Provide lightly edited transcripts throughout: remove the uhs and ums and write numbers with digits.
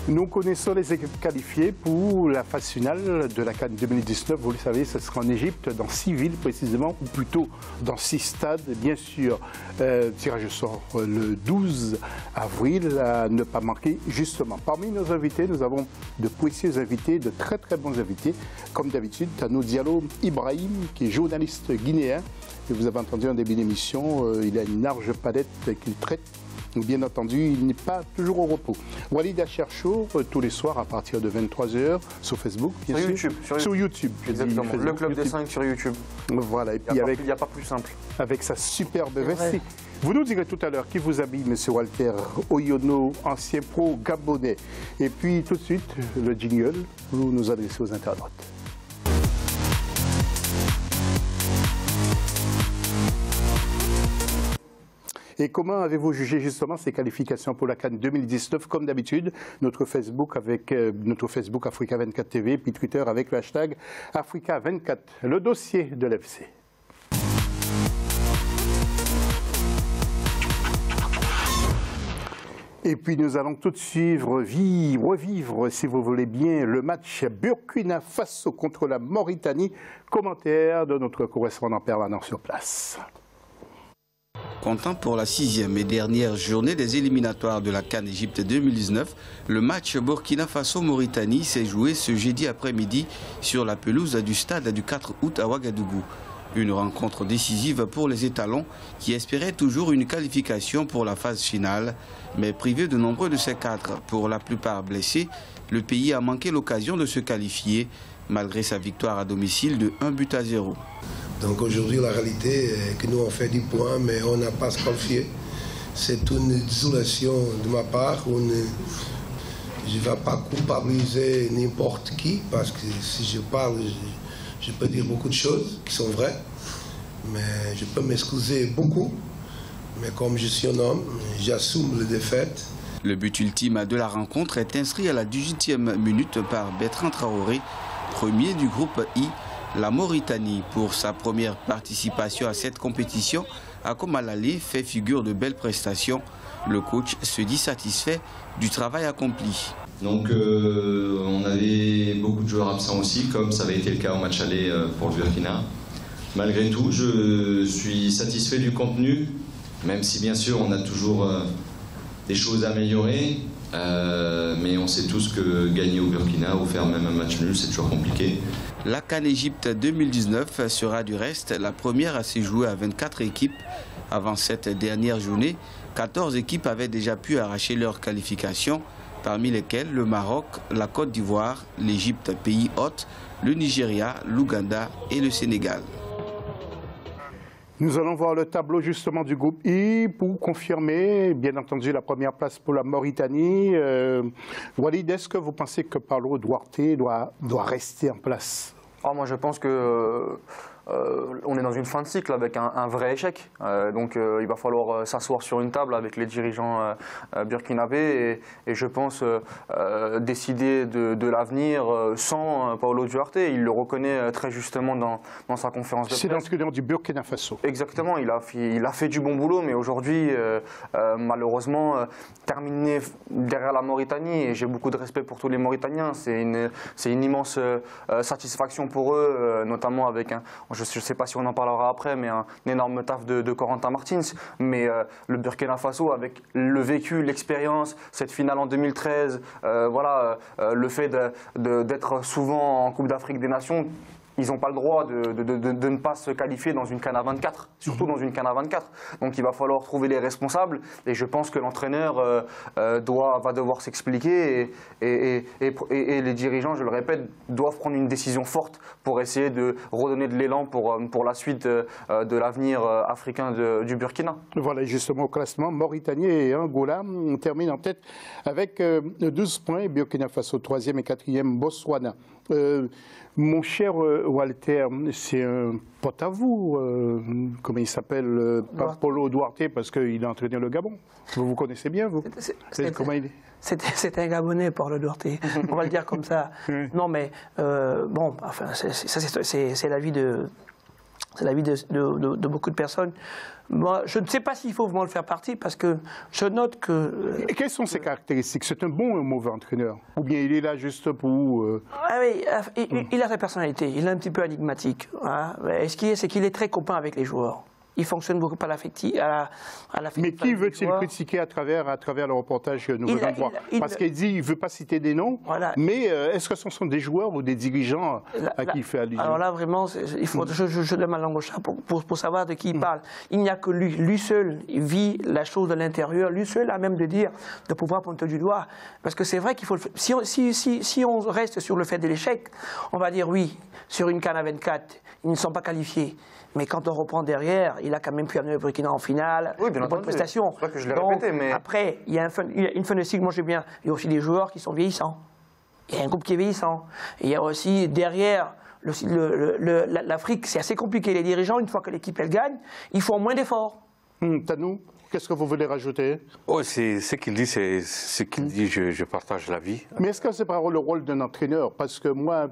Nous connaissons les équipes qualifiées pour la phase finale de la CAN 2019. Vous le savez, ce sera en Égypte, dans 6 villes précisément, ou plutôt dans 6 stades. Bien sûr, tirage au sort le 12 avril, à ne pas manquer justement. Parmi nos invités, nous avons de précieux invités, de très très bons invités. Comme d'habitude, Tano Diallo Ibrahim, qui est journaliste guinéen. Et vous avez entendu en début d'émission, il a une large palette qu'il traite. Bien entendu, il n'est pas toujours au repos. Walid Acharchour, tous les soirs à partir de 23 h sur Facebook, bien sûr. Sur YouTube. Exactement. Facebook, le Club des 5 sur YouTube. Voilà. Et puis il n'y a pas plus simple. Avec sa superbe veste. Vous nous direz tout à l'heure qui vous habille, M. Walter Oyono, ancien pro gabonais. Et puis tout de suite, le jingle, vous nous adressez aux internautes. Et comment avez-vous jugé justement ces qualifications pour la CAN 2019? Comme d'habitude, notre Facebook avec Africa 24 TV, puis Twitter avec le hashtag Africa 24, le dossier de l'FC. Et puis nous allons tout de suite revivre, si vous voulez bien, le match Burkina Faso contre la Mauritanie. Commentaire de notre correspondant permanent sur place. Comptant pour la 6e et dernière journée des éliminatoires de la CAN Égypte 2019, le match Burkina Faso-Mauritanie s'est joué ce jeudi après-midi sur la pelouse du stade du 4 août à Ouagadougou. Une rencontre décisive pour les étalons qui espéraient toujours une qualification pour la phase finale, mais privé de nombreux de ses cadres, pour la plupart blessés, le pays a manqué l'occasion de se qualifier malgré sa victoire à domicile de 1-0. Donc aujourd'hui, la réalité est que nous on fait 10 points, mais on n'a pas se qualifié. C'est une désolation de ma part. Je ne vais pas culpabiliser n'importe qui, parce que si je parle, je peux dire beaucoup de choses qui sont vraies, mais je peux m'excuser beaucoup. Mais comme je suis un homme, j'assume les défaites. Le but ultime de la rencontre est inscrit à la 18e minute par Bertrand Traoré, premier du groupe I. La Mauritanie, pour sa première participation à cette compétition, a comme à l'aller fait figure de belles prestations. Le coach se dit satisfait du travail accompli. Donc on avait beaucoup de joueurs absents aussi, comme ça avait été le cas au match aller pour le Burkina. Malgré tout, je suis satisfait du contenu, même si bien sûr on a toujours des choses à améliorer. Mais on sait tous que gagner au Burkina ou faire même un match nul, c'est toujours compliqué. La CAN Égypte 2019 sera du reste la première à se jouer à 24 équipes. Avant cette dernière journée, 14 équipes avaient déjà pu arracher leur qualification, parmi lesquelles le Maroc, la Côte d'Ivoire, l'Égypte, pays hôte, le Nigeria, l'Ouganda et le Sénégal. Nous allons voir le tableau justement du groupe I pour confirmer, bien entendu, la première place pour la Mauritanie. Walid, est-ce que vous pensez que Paulo Duarte doit rester en place? Moi, je pense que on est dans une fin de cycle avec un vrai échec. Donc il va falloir s'asseoir sur une table avec les dirigeants burkinabés et je pense décider de l'avenir sans Paulo Duarte. Il le reconnaît très justement dans sa conférence de presse. C'est l'entraîneur du Burkina Faso. Exactement, il a fait du bon boulot, mais aujourd'hui, malheureusement, terminer derrière la Mauritanie, et j'ai beaucoup de respect pour tous les Mauritaniens, c'est une immense satisfaction pour eux, notamment avec je ne sais pas si on en parlera après, mais un énorme taf de Corentin Martins. Mais le Burkina Faso, avec le vécu, l'expérience, cette finale en 2013, le fait d'être souvent en Coupe d'Afrique des Nations, ils n'ont pas le droit de ne pas se qualifier dans une CAN à 24, surtout dans une CAN à 24. Donc il va falloir trouver les responsables et je pense que l'entraîneur va devoir s'expliquer et les dirigeants, je le répète, doivent prendre une décision forte pour essayer de redonner de l'élan pour la suite de l'avenir africain du Burkina. Voilà, justement au classement, Mauritanie et Angola terminent en tête avec 12 points, Burkina Faso 3e et 4e, Botswana. Mon cher Walter, c'est un pote à vous, comment il s'appelle, Paulo Duarte, parce qu'il a entraîné le Gabon. Vous vous connaissez bien, vous? Comment il est? C'est un Gabonais, Paulo Duarte, on va le dire comme ça. Non mais, bon, enfin, c'est l'avis C'est l'avis de beaucoup de personnes. Moi, je ne sais pas s'il faut vraiment le faire partie parce que je note que... Et quelles sont ses caractéristiques? C'est un bon ou un mauvais entraîneur? Ou bien il est là juste pour... Ah oui, il a sa personnalité, il est un petit peu énigmatique. Hein. Et ce qui est, c'est qu'il est très copain avec les joueurs. Il fonctionne beaucoup par l'affectif. Mais qui veut-il critiquer à travers le reportage que nous venons de voir? Parce qu'il dit qu'il ne veut pas citer des noms, voilà. Mais est-ce que ce sont des joueurs ou des dirigeants à qui il fait allusion? Alors là, vraiment, je donne ma langue au chat pour savoir de qui il parle. Il n'y a que lui. Lui seul vit la chose de l'intérieur. Lui seul a même de pouvoir pointer du doigt. Parce que c'est vrai qu'il faut le faire. Si on reste sur le fait de l'échec, on va dire oui, sur une CAN à 24, ils ne sont pas qualifiés. Mais quand on reprend derrière, il a quand même pu amener le Burkina en finale, oui, bien de bonnes prestations. C'est pas que je l'ai répété, mais... Après, il y a une fin de cycle, moi j'aime bien. Il y a aussi des joueurs qui sont vieillissants. Il y a un groupe qui est vieillissant. Et il y a aussi derrière, l'Afrique, c'est assez compliqué. Les dirigeants, une fois que l'équipe elle gagne, ils font moins d'efforts. Tanou, qu'est-ce que vous voulez rajouter? Oh, c'est ce qu'il dit, c'est ce qu'il dit, je partage l'avis. Mais est-ce que c'est pas le rôle d'un entraîneur? Parce que moi,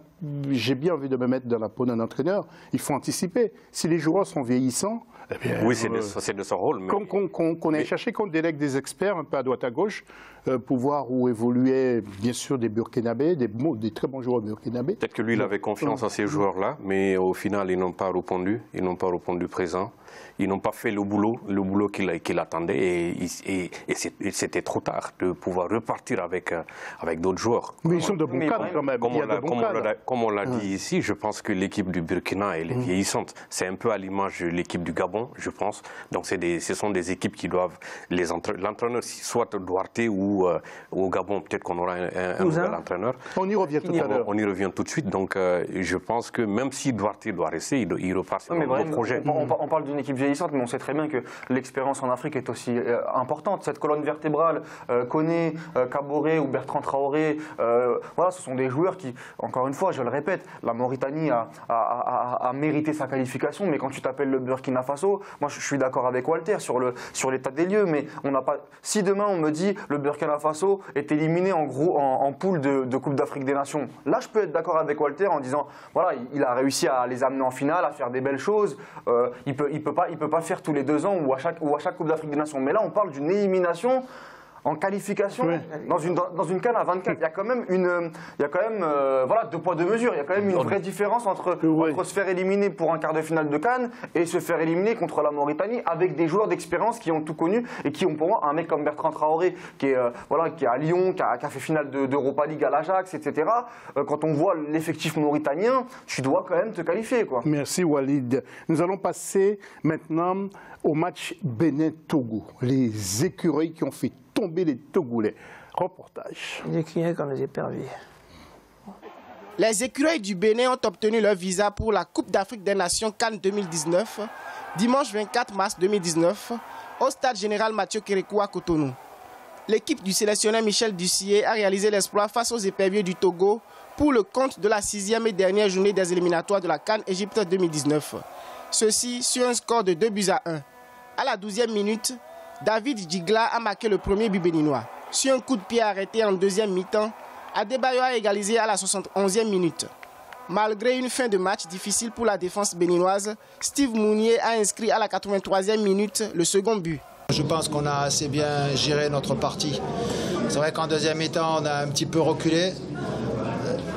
j'ai bien envie de me mettre dans la peau d'un entraîneur. Il faut anticiper. Si les joueurs sont vieillissants, eh bien, oui, c'est de son rôle. Qu'on ait cherché, qu'on délègue des experts un peu à droite à gauche pour voir où évoluaient, bien sûr, des Burkinabés, des très bons joueurs burkinabés. Peut-être que lui, il avait confiance en ces joueurs-là, mais au final, ils n'ont pas répondu. Ils n'ont pas répondu présent. Ils n'ont pas fait le boulot qu'il attendait et c'était trop tard de pouvoir repartir avec d'autres joueurs. Mais ils sont de bons cadres quand même. Comme on l'a dit ici, je pense que l'équipe du Burkina, elle est vieillissante. C'est un peu à l'image de l'équipe du Gabon, je pense. Donc ce sont des équipes qui doivent... L'entraîneur, soit Duarte ou au Gabon, peut-être qu'on aura un nouvel entraîneur. On y revient tout à l'heure. On y revient tout de suite. Donc je pense que même si Duarte doit rester, il repart sur un nouveau projet. On parle d'une équipe vieillissante, mais on sait très bien que l'expérience en Afrique est aussi importante. Cette colonne vertébrale, Koné, Kaboré ou Bertrand Traoré, voilà, ce sont des joueurs qui, encore une fois, je le répète, la Mauritanie a mérité sa qualification, mais quand tu t'appelles le Burkina Faso, moi je suis d'accord avec Walter sur l'état des lieux, mais on n'a pas. Si demain on me dit le Burkina Faso est éliminé en poule de Coupe d'Afrique des Nations, là je peux être d'accord avec Walter en disant voilà, il a réussi à les amener en finale, à faire des belles choses. Il peut pas faire tous les 2 ans ou à chaque Coupe d'Afrique des Nations. Mais là, on parle d'une élimination en qualification dans une CAN à 24. Il y a quand même voilà, 2 poids 2 mesures. Il y a quand même une vraie différence entre se faire éliminer pour un quart de finale de CAN et se faire éliminer contre la Mauritanie avec des joueurs d'expérience qui ont tout connu et qui ont pour moi un mec comme Bertrand Traoré qui est à Lyon, qui a fait finale d'Europa League à l'Ajax, etc. Quand on voit l'effectif mauritanien, tu dois quand même te qualifier, quoi. Merci Walid. Nous allons passer maintenant au match Bénin-Togo. Les écureuils qui ont fait tomber les Togolais. Reportage. Les écureuils comme les éperviers. Les écureuils du Bénin ont obtenu leur visa pour la Coupe d'Afrique des Nations CAN 2019, dimanche 24 mars 2019, au stade général Mathieu Kérékou à Cotonou. L'équipe du sélectionneur Michel Dussier a réalisé l'exploit face aux éperviers du Togo pour le compte de la 6e et dernière journée des éliminatoires de la CAN Égypte 2019. Ceci sur un score de 2-1. À la 12e minute, David Djigla a marqué le premier but béninois. Sur un coup de pied arrêté en deuxième mi-temps, Adebayo a égalisé à la 71e minute. Malgré une fin de match difficile pour la défense béninoise, Steve Mounier a inscrit à la 83e minute le second but. Je pense qu'on a assez bien géré notre partie. C'est vrai qu'en deuxième mi-temps, on a un petit peu reculé.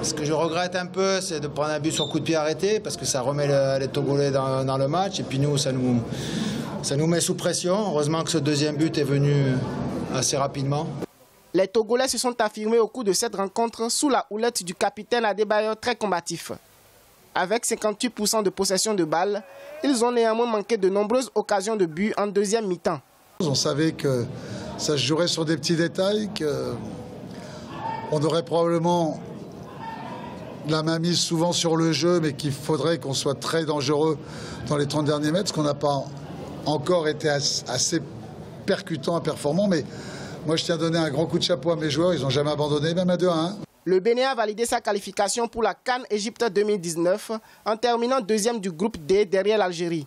Ce que je regrette un peu, c'est de prendre un but sur coup de pied arrêté, parce que ça remet les Togolais dans le match. Et puis nous, ça nous met sous pression. Heureusement que ce deuxième but est venu assez rapidement. Les Togolais se sont affirmés au cours de cette rencontre sous la houlette du capitaine Adebayo très combatif. Avec 58% de possession de balles, ils ont néanmoins manqué de nombreuses occasions de but en deuxième mi-temps. On savait que ça se jouerait sur des petits détails, qu'on aurait probablement la main mise souvent sur le jeu, mais qu'il faudrait qu'on soit très dangereux dans les 30 derniers mètres, ce qu'on n'a pas encore été assez percutant et performant. Mais moi, je tiens à donner un grand coup de chapeau à mes joueurs. Ils n'ont jamais abandonné, même à 2-1. Le Bénin a validé sa qualification pour la CAN Égypte 2019 en terminant deuxième du groupe D derrière l'Algérie.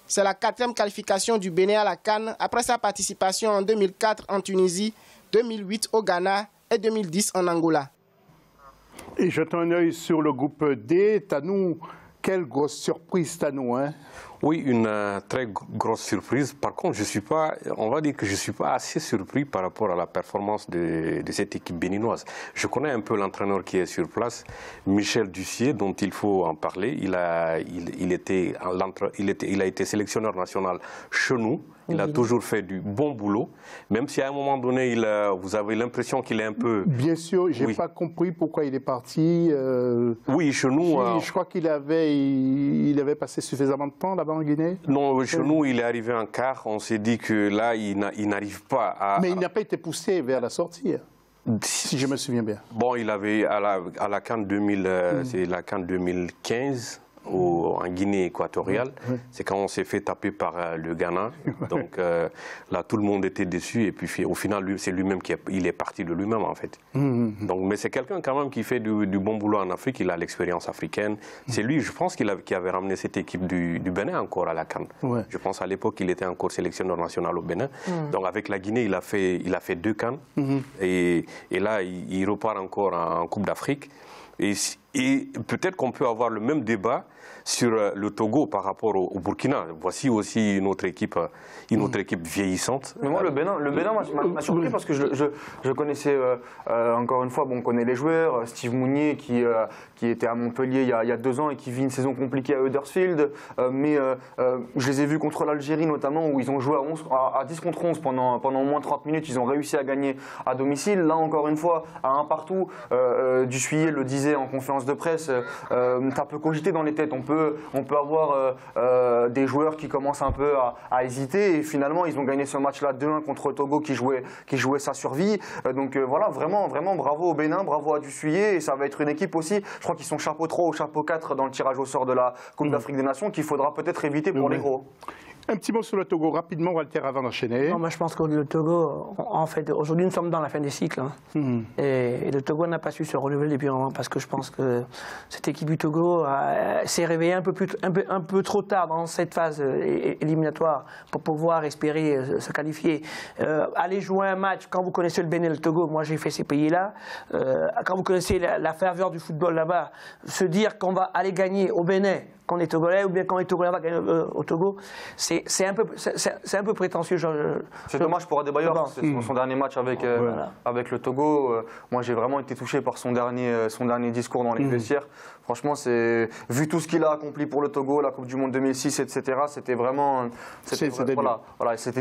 C'est la 4e qualification du Bénin à la CAN après sa participation en 2004 en Tunisie, 2008 au Ghana et 2010 en Angola. Et jetons un œil sur le groupe D. Tanou, Quelle grosse surprise, Tano, hein? Oui, une très grosse surprise. Par contre, on va dire que je ne suis pas assez surpris par rapport à la performance de cette équipe béninoise. Je connais un peu l'entraîneur qui est sur place, Michel Dussier, dont il faut en parler. Il a été sélectionneur national chez nous. Il a toujours fait du bon boulot, même si à un moment donné, vous avez l'impression qu'il est un peu... Bien sûr, je n'ai pas compris pourquoi il est parti. Oui, chez nous... Je crois qu'il avait passé suffisamment de temps là-bas en Guinée. Non, chez nous, il est arrivé en quart. On s'est dit que là, il n'arrive pas à... Mais il n'a pas été poussé vers la sortie, si je me souviens bien. Bon, il avait à la CAN 2015... en Guinée équatoriale, c'est quand on s'est fait taper par le Ghana. Donc là, tout le monde était déçu. Et puis au final, c'est lui-même il est parti de lui-même, en fait. Donc, mais c'est quelqu'un quand même qui fait du bon boulot en Afrique. Il a l'expérience africaine. C'est lui, je pense, qui avait ramené cette équipe du Bénin encore à la CAN. Je pense à l'époque, il était encore sélectionneur national au Bénin. Donc avec la Guinée, il a fait 2 CAN. Et là, il repart encore en Coupe d'Afrique. Et peut-être qu'on peut avoir le même débat sur le Togo par rapport au Burkina. Voici aussi une autre équipe vieillissante. Mais moi, le Bénin m'a surpris parce que je connaissais, encore une fois, on connaît les joueurs, Steve Mounier qui était à Montpellier il y a 2 ans et qui vit une saison compliquée à Huddersfield. Mais je les ai vus contre l'Algérie notamment, où ils ont joué à 10 contre 11 pendant au moins 30 minutes. Ils ont réussi à gagner à domicile. Là, encore une fois, à 1 partout, Dussuyer le disait en conférence de presse, ça peut cogiter dans les têtes. On peut avoir des joueurs qui commencent un peu à hésiter et finalement ils ont gagné ce match-là 2-1 contre le Togo qui jouait sa survie. Donc voilà, vraiment bravo au Bénin, bravo à Dussuyer et ça va être une équipe aussi, je crois qu'ils sont chapeau 3 ou chapeau 4 dans le tirage au sort de la Coupe d'Afrique des Nations qu'il faudra peut-être éviter pour les gros. Un petit mot sur le Togo, rapidement, Walter, avant d'enchaîner. Non, moi je pense que le Togo, en fait, aujourd'hui nous sommes dans la fin des cycles. Et le Togo n'a pas su se renouveler depuis un moment parce que je pense que cette équipe du Togo s'est réveillée un peu trop tard dans cette phase éliminatoire pour pouvoir espérer se qualifier. Aller jouer un match, quand vous connaissez le Bénin et le Togo, moi j'ai fait ces pays-là, quand vous connaissez la ferveur du football là-bas, se dire qu'on va aller gagner au Bénin, qu'on est Togolais ou bien qu'on est Togolais va gagner au Togo, c'est un peu prétentieux. C'est dommage pour Adebayor, c'est son dernier match avec le Togo. Moi j'ai vraiment été touché par son dernier discours dans les vestiaires. Franchement, vu tout ce qu'il a accompli pour le Togo, la Coupe du Monde 2006, etc., c'était vraiment... C'était une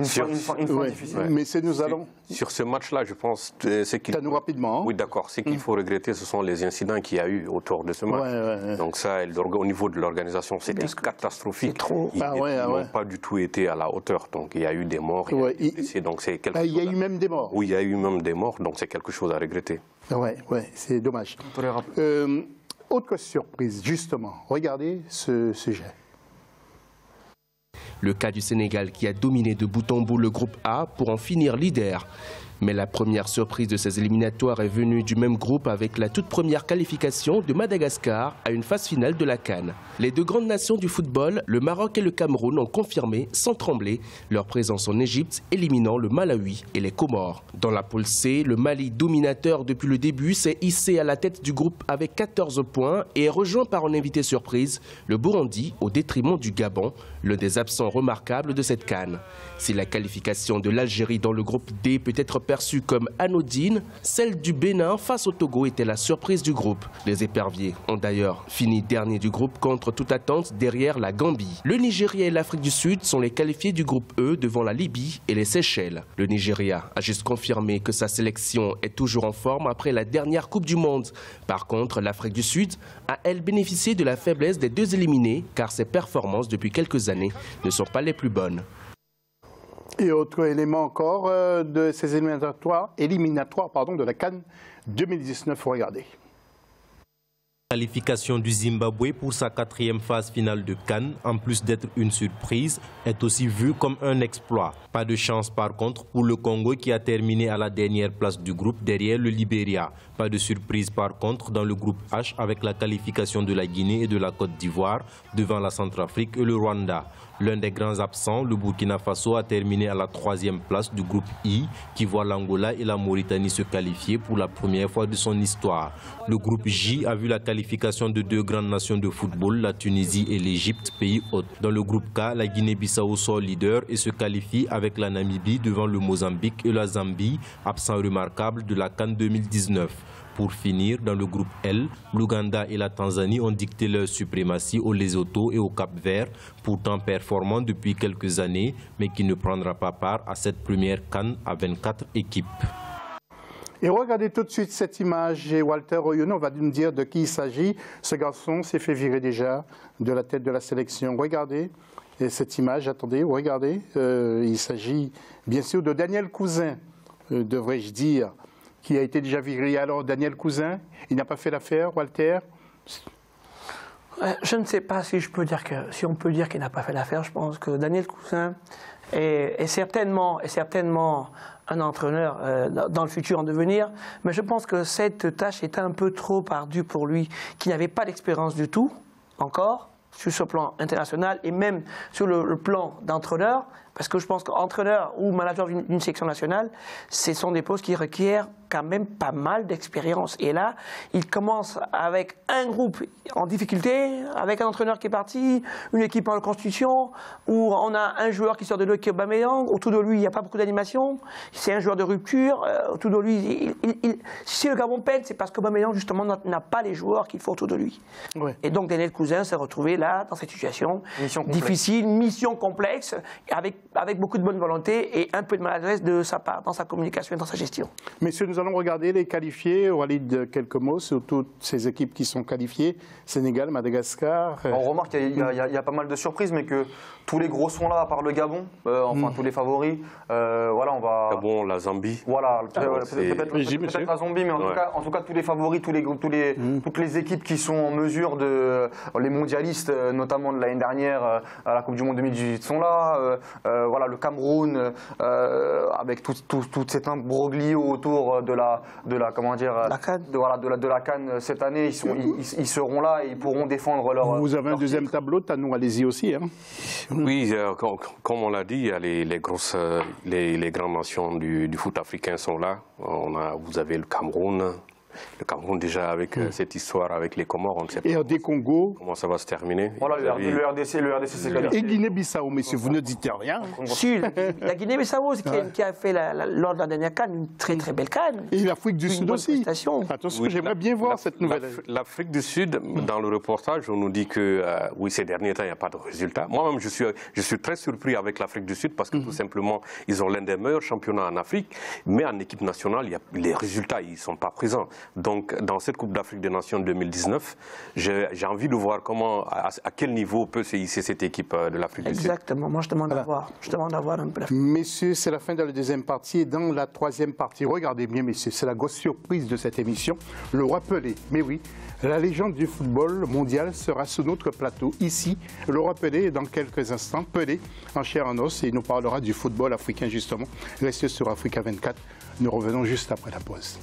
fin difficile. Mais nous allons... Sur ce match-là, je pense... Nous rapidement. Oui, d'accord. Ce qu'il faut regretter, ce sont les incidents qu'il y a eu autour de ce match. Donc ça, au niveau de l'organisation, c'était catastrophique. Ils n'ont pas du tout été à la hauteur. Donc il y a eu des morts. Il y a eu même des morts. Oui, il y a eu même des morts. Donc c'est quelque chose à regretter. Oui, c'est dommage. Autre surprise, justement. Regardez ce jet. Le cas du Sénégal qui a dominé de bout en bout le groupe A pour en finir leader. Mais la première surprise de ces éliminatoires est venue du même groupe avec la toute première qualification de Madagascar à une phase finale de la CAN. Les 2 grandes nations du football, le Maroc et le Cameroun, ont confirmé, sans trembler, leur présence en Égypte, éliminant le Malawi et les Comores. Dans la poule C, le Mali, dominateur depuis le début, s'est hissé à la tête du groupe avec 14 points et est rejoint par un invité surprise, le Burundi, au détriment du Gabon, l'un des absents remarquables de cette CAN. Si la qualification de l'Algérie dans le groupe D peut être perçue comme anodine, celle du Bénin face au Togo était la surprise du groupe. Les éperviers ont d'ailleurs fini dernier du groupe contre toute attente derrière la Gambie. Le Nigeria et l'Afrique du Sud sont les qualifiés du groupe E devant la Libye et les Seychelles. Le Nigeria a juste confirmé que sa sélection est toujours en forme après la dernière Coupe du Monde. Par contre, l'Afrique du Sud a, elle, bénéficié de la faiblesse des 2 éliminés car ses performances depuis quelques années ne sont pas les plus bonnes. Et autre élément encore de ces éliminatoires de la CAN 2019, regardez. qualification du Zimbabwe pour sa 4e phase finale de CAN, en plus d'être une surprise, est aussi vue comme un exploit. Pas de chance par contre pour le Congo qui a terminé à la dernière place du groupe derrière le Libéria. Pas de surprise par contre dans le groupe H avec la qualification de la Guinée et de la Côte d'Ivoire devant la Centrafrique et le Rwanda. L'un des grands absents, le Burkina Faso, a terminé à la 3e place du groupe I, qui voit l'Angola et la Mauritanie se qualifier pour la première fois de son histoire. Le groupe J a vu la qualification qualification de deux grandes nations de football, la Tunisie et l'Égypte, pays hôtes. Dans le groupe K, la Guinée-Bissau sort leader et se qualifie avec la Namibie devant le Mozambique et la Zambie, absent remarquable de la CAN 2019. Pour finir, dans le groupe L, l'Ouganda et la Tanzanie ont dicté leur suprématie au Lesotho et au Cap-Vert, pourtant performant depuis quelques années, mais qui ne prendra pas part à cette première CAN à 24 équipes. Et regardez tout de suite cette image, et Walter Oyono va nous dire de qui il s'agit. Ce garçon s'est fait virer déjà de la tête de la sélection. Regardez cette image, attendez, regardez. Il s'agit bien sûr de Daniel Cousin, devrais-je dire, qui a été déjà viré. Alors Daniel Cousin, il n'a pas fait l'affaire, Walter? Je ne sais pas si on peut dire qu'il n'a pas fait l'affaire. Je pense que Daniel Cousin est certainement un entraîneur dans le futur en devenir, mais je pense que cette tâche est un peu trop ardue pour lui, qui n'avait pas d'expérience du tout encore sur ce plan international et même sur le plan d'entraîneur, parce que je pense qu'entraîneur ou manager d'une section nationale, ce sont des postes qui requièrent quand même pas mal d'expérience. Et là, il commence avec un groupe en difficulté, avec un entraîneur qui est parti, une équipe en reconstitution, où on a un joueur qui sort de l'eau qui est Aubameyang, autour de lui il n'y a pas beaucoup d'animation, c'est un joueur de rupture, autour de lui, si le Gabon peine, c'est parce qu'Aubameyang justement n'a pas les joueurs qu'il faut autour de lui. Ouais. Et donc Daniel Cousin s'est retrouvé là, dans cette situation difficile, mission complexe, avec beaucoup de bonne volonté et un peu de maladresse de sa part, dans sa communication et dans sa gestion. Messieurs, nous allons regarder les qualifiés. Walid, quelques mots sur toutes ces équipes qui sont qualifiées. Sénégal, Madagascar. On remarque qu'il y a pas mal de surprises, mais que tous les gros sont là, à part le Gabon, enfin tous les favoris. Voilà, on va... Gabon, la Zambie. Voilà, peut-être la Zambie, mais en tout cas tous les favoris, toutes les équipes qui sont en mesure de... Les mondialistes, notamment de l'année dernière, à la Coupe du Monde 2018, sont là. Voilà, le Cameroun, avec tout cet imbroglio autour de la CAN cette année, ils seront là et ils pourront défendre leur... Vous avez un deuxième tableau, Tanou, allez-y aussi. Hein. Oui, comme on l'a dit, il y a les grandes nations du foot africain sont là. Vous avez le Cameroun. Le Cameroun déjà avec cette histoire avec les Comores, on ne sait pas des Congo. Comment ça va se terminer. Voilà, le RDC c'est qualifié. Et Guinée-Bissau, messieurs, vous ne dites rien. Si, la Guinée-Bissau qui a fait lors de la dernière CAN une très très belle CAN. Et l'Afrique du Sud aussi. Attention, oui, j'aimerais bien voir cette nouvelle. L'Afrique du Sud, dans le reportage, on nous dit que oui, ces derniers temps, il n'y a pas de résultats. Moi-même, je suis très surpris avec l'Afrique du Sud parce que tout simplement, ils ont l'un des meilleurs championnats en Afrique, mais en équipe nationale, les résultats, ils ne sont pas présents. Donc, dans cette Coupe d'Afrique des Nations 2019, j'ai envie de voir à quel niveau peut se hisser cette équipe de l'Afrique du Sud. Exactement. Moi, je demande à voir. Je demande à voir un peu. Messieurs, c'est la fin de la deuxième partie. Et dans la troisième partie, regardez bien, messieurs, c'est la grosse surprise de cette émission. Le roi Pelé. Mais oui, la légende du football mondial sera sur notre plateau ici. Le roi Pelé, dans quelques instants, Pelé, en chair en os, et il nous parlera du football africain, justement. Restez sur Africa 24. Nous revenons juste après la pause.